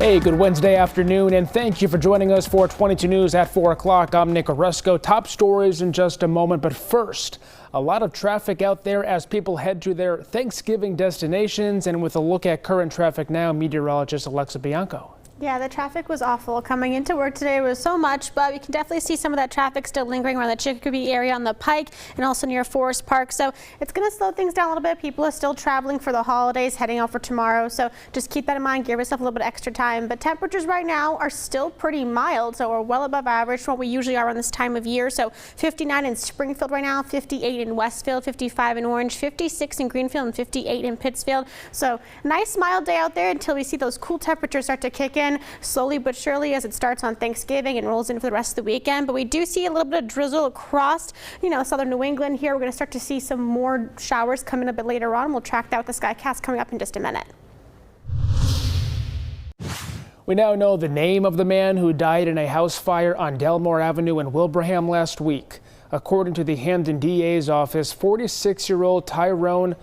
Hey, good Wednesday afternoon, and thank you for joining us for 22 News at 4 o'clock. I'm Nick Oresco. Top stories in just a moment, but first, a lot of traffic out there as people head to their Thanksgiving destinations. And with a look at current traffic now, meteorologist Alexa Bianco. Yeah, the traffic was awful. Coming into work today was so much, but we can definitely see some of that traffic still lingering around the Chicopee area on the Pike and also near Forest Park. So it's going to slow things down a little bit. People are still traveling for the holidays, heading out for tomorrow. So just keep that in mind. Give yourself a little bit extra time. But temperatures right now are still pretty mild, so we're well above average for what we usually are on this time of year. So 59 in Springfield right now, 58 in Westfield, 55 in Orange, 56 in Greenfield, and 58 in Pittsfield. So nice mild day out there until we see those cool temperatures start to kick in. Slowly but surely as it starts on Thanksgiving and rolls in for the rest of the weekend. But we do see a little bit of drizzle across, southern New England here. We're going to start to see some more showers coming a bit later on. We'll track that with the Skycast coming up in just a minute. We now know the name of the man who died in a house fire on Delmore Avenue in Wilbraham last week. According to the Hamden DA's office, 46-year-old Tyrone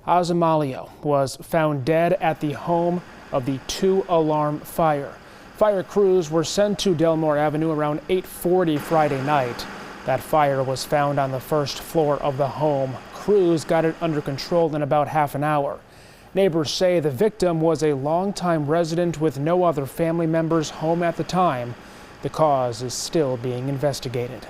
Azamalio was found dead at the home of the two-alarm fire. Fire crews were sent to Delmore Avenue around 8:40 Friday night. That fire was found on the first floor of the home. Crews got it under control in about half an hour. Neighbors say the victim was a longtime resident with no other family members home at the time. The cause is still being investigated.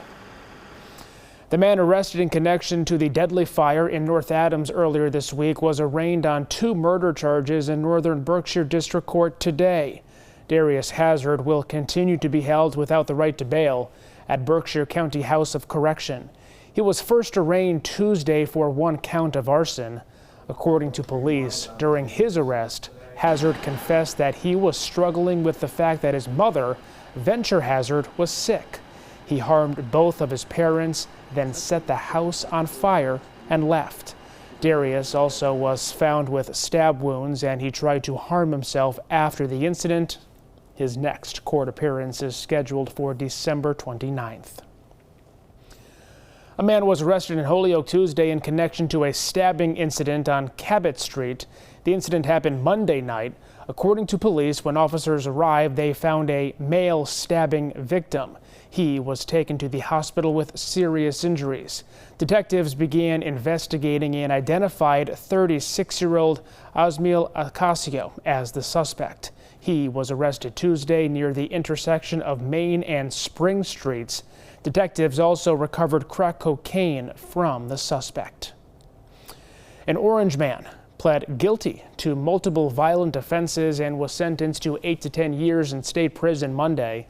The man arrested in connection to the deadly fire in North Adams earlier this week was arraigned on 2 murder charges in Northern Berkshire District Court today. Darius Hazard will continue to be held without the right to bail at Berkshire County House of Correction. He was first arraigned Tuesday for 1 count of arson. According to police, during his arrest, Hazard confessed that he was struggling with the fact that his mother, Venture Hazard, was sick. He harmed both of his parents, then set the house on fire and left. Darius also was found with stab wounds, and he tried to harm himself after the incident. His next court appearance is scheduled for December 29th. A man was arrested in Holyoke Tuesday in connection to a stabbing incident on Cabot Street. The incident happened Monday night. According to police, when officers arrived, they found a male stabbing victim. He was taken to the hospital with serious injuries. Detectives began investigating and identified 36-year-old Osmiel Acasio as the suspect. He was arrested Tuesday near the intersection of Main and Spring Streets. Detectives also recovered crack cocaine from the suspect. An Orange man pled guilty to multiple violent offenses and was sentenced to 8 to 10 years in state prison Monday.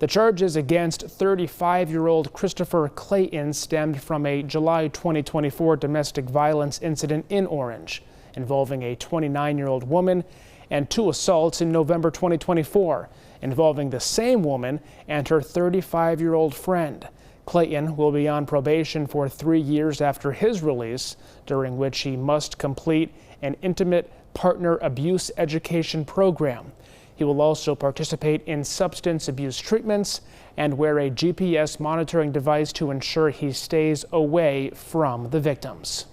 The charges against 35-year-old Christopher Clayton stemmed from a July 2024 domestic violence incident in Orange involving a 29-year-old woman and 2 assaults in November 2024 involving the same woman and her 35-year-old friend. Clayton will be on probation for 3 years after his release, during which he must complete an intimate partner abuse education program. He will also participate in substance abuse treatments and wear a GPS monitoring device to ensure he stays away from the victims.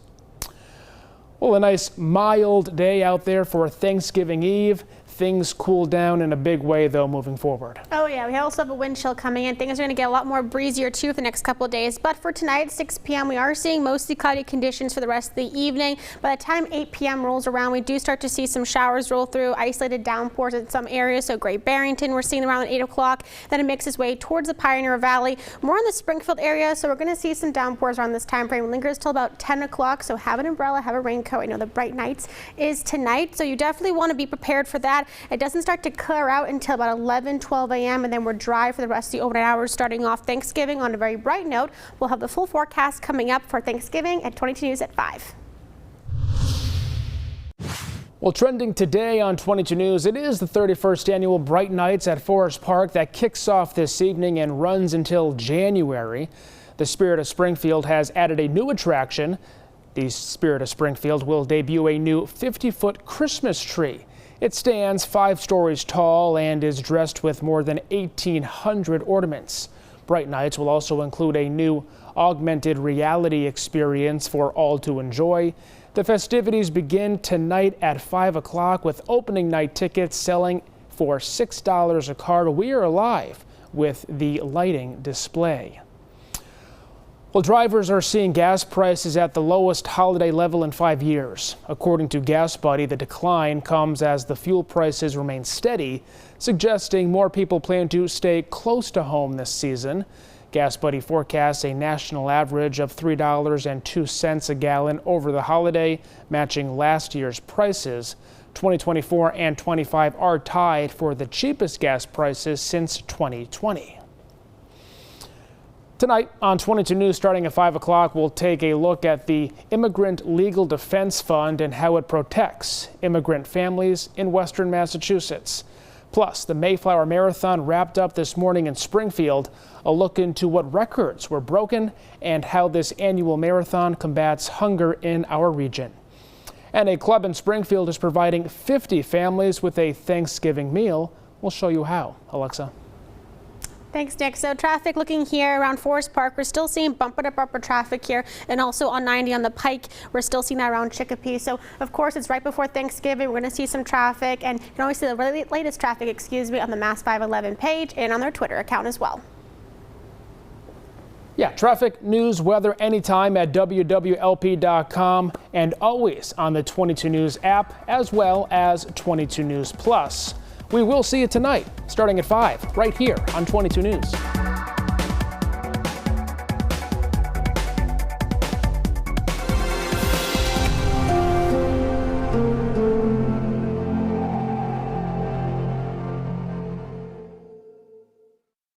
Well, a nice mild day out there for Thanksgiving Eve. Things cool down in a big way, though, moving forward. Oh, yeah. We also have a wind chill coming in. Things are going to get a lot more breezier, too, for the next couple of days. But for tonight, 6 p.m., we are seeing mostly cloudy conditions for the rest of the evening. By the time 8 p.m. rolls around, we do start to see some showers roll through, isolated downpours in some areas. So Great Barrington, we're seeing around 8 o'clock. Then it makes its way towards the Pioneer Valley, more in the Springfield area. So we're going to see some downpours around this time frame. Lingers till about 10 o'clock. So have an umbrella, have a raincoat. I know the bright nights is tonight, so you definitely want to be prepared for that. It doesn't start to clear out until about 11-12 a.m. and then we're dry for the rest of the overnight hours, starting off Thanksgiving on a very bright note. We'll have the full forecast coming up for Thanksgiving at 22 News at 5. Well, trending today on 22 News, it is the 31st annual Bright Nights at Forest Park that kicks off this evening and runs until January. The Spirit of Springfield has added a new attraction. The Spirit of Springfield will debut a new 50-foot Christmas tree. It stands 5 stories tall and is dressed with more than 1,800 ornaments. Bright Nights will also include a new augmented reality experience for all to enjoy. The festivities begin tonight at 5 o'clock with opening night tickets selling for $6 a card. We are live with the lighting display. Well, drivers are seeing gas prices at the lowest holiday level in 5 years. According to Gas Buddy, the decline comes as the fuel prices remain steady, suggesting more people plan to stay close to home this season. Gas Buddy forecasts a national average of $3.02 a gallon over the holiday, matching last year's prices. 2024 and 25 are tied for the cheapest gas prices since 2020. Tonight on 22 News, starting at 5 o'clock, we'll take a look at the Immigrant Legal Defense Fund and how it protects immigrant families in Western Massachusetts. Plus, the Mayflower Marathon wrapped up this morning in Springfield. A look into what records were broken and how this annual marathon combats hunger in our region. And a club in Springfield is providing 50 families with a Thanksgiving meal. We'll show you how. Alexa. Thanks, Nick. So traffic looking here around Forest Park. We're still seeing bumper to bumper traffic here, and also on 90 on the Pike. We're still seeing that around Chicopee. So of course it's right before Thanksgiving. We're going to see some traffic, and you can always see the latest traffic, on the Mass 511 page and on their Twitter account as well. Yeah, traffic, news, weather anytime at wwlp.com and always on the 22 News app as well as 22 News Plus. We will see you tonight starting at 5 right here on 22 News.